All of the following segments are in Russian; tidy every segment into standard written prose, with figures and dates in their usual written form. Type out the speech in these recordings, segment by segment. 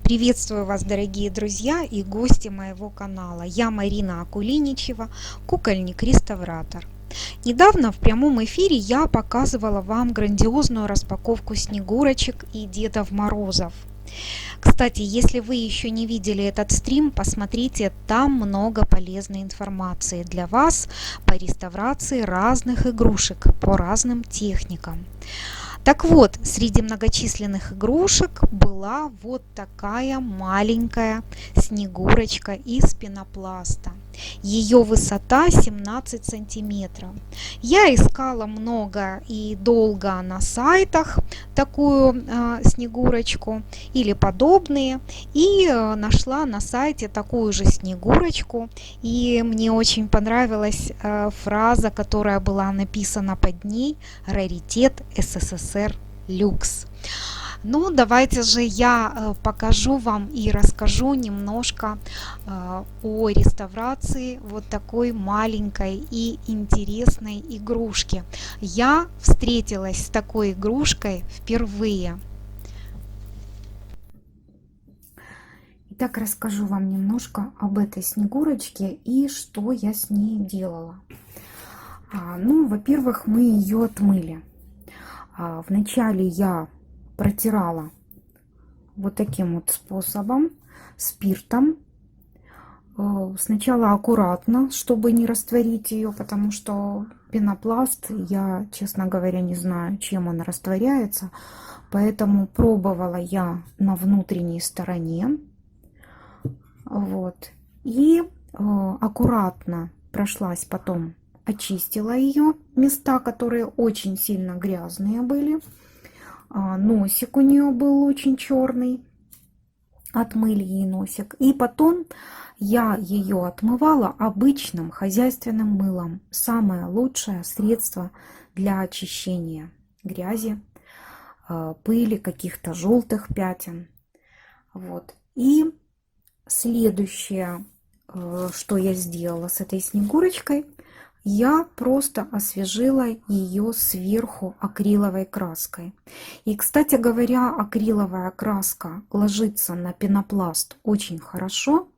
Приветствую вас, дорогие друзья и гости моего канала. Я Марина Акулиничева, кукольник-реставратор. Недавно в прямом эфире я показывала вам грандиозную распаковку Снегурочек и Дедов Морозов. Кстати, если вы еще не видели этот стрим, посмотрите, там много полезной информации для вас по реставрации разных игрушек по разным техникам. Так вот, среди многочисленных игрушек была вот такая маленькая Снегурочка из пенопласта. Ее высота 17 сантиметров. Я искала много и долго на сайтах такую Снегурочку или подобные, и нашла на сайте такую же Снегурочку. И мне очень понравилась фраза, которая была написана под ней: «Раритет СССР люкс». Ну, давайте же я покажу вам и расскажу немножко о реставрации вот такой маленькой и интересной игрушки. Я встретилась с такой игрушкой впервые. Итак, расскажу вам немножко об этой Снегурочке и что я с ней делала. Ну, во-первых, мы ее отмыли. Вначале я протирала вот таким вот способом, спиртом. Сначала аккуратно, чтобы не растворить ее, потому что пенопласт, я, честно говоря, не знаю, чем он растворяется. Поэтому пробовала я на внутренней стороне. Вот. И аккуратно прошлась потом, очистила ее места, которые очень сильно грязные были. Носик у нее был очень черный. Отмыли ей носик. И потом я ее отмывала обычным хозяйственным мылом. Самое лучшее средство для очищения грязи, пыли, каких-то желтых пятен. Вот. И следующее, что я сделала с этой Снегурочкой, я просто освежила ее сверху акриловой краской. И, кстати говоря, акриловая краска ложится на пенопласт очень хорошо.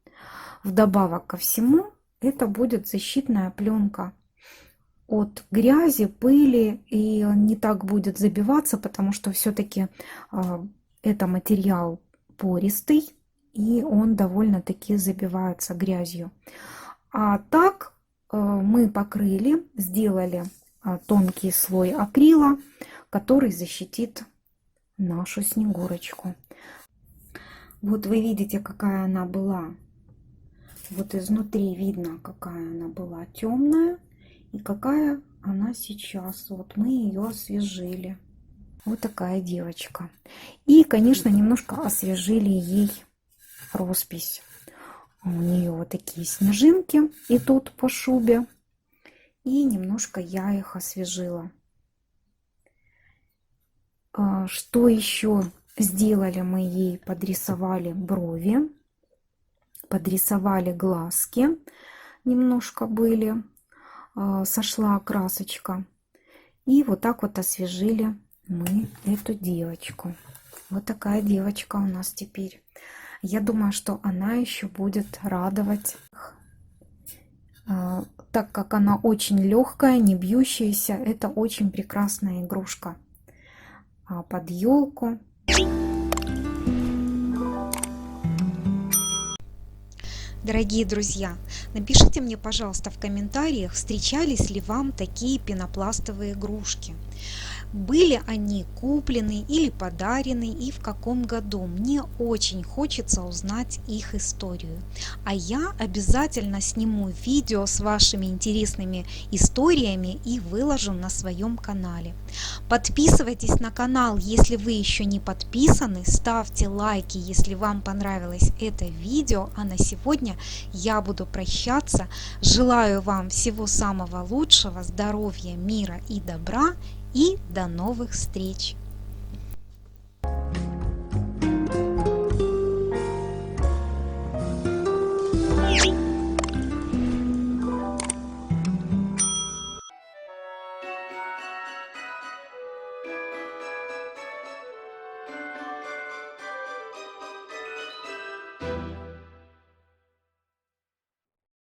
Вдобавок ко всему, это будет защитная пленка от грязи, пыли, и не так будет забиваться, потому что все-таки это материал пористый, и он довольно-таки забивается грязью. А так мы покрыли, сделали тонкий слой акрила, который защитит нашу Снегурочку. Вот вы видите, какая она была. Вот изнутри видно, какая она была темная и какая она сейчас. Вот мы ее освежили. Вот такая девочка. И, конечно, немножко освежили ей роспись. У нее вот такие снежинки идут по шубе. И немножко я их освежила. Что еще сделали мы ей? Подрисовали брови. Подрисовали глазки. Немножко были. Сошла красочка. И вот так вот освежили мы эту девочку. Вот такая девочка у нас теперь. Я думаю, что она еще будет радовать, так как она очень легкая, не бьющаяся. Это очень прекрасная игрушка под елку. Дорогие друзья, напишите мне, пожалуйста, в комментариях, встречались ли вам такие пенопластовые игрушки. Были они куплены или подарены и в каком году? Мне очень хочется узнать их историю. А я обязательно сниму видео с вашими интересными историями и выложу на своем канале. Подписывайтесь на канал, если вы еще не подписаны. Ставьте лайки, если вам понравилось это видео. А на сегодня я буду прощаться. Желаю вам всего самого лучшего, здоровья, мира и добра. И до новых встреч!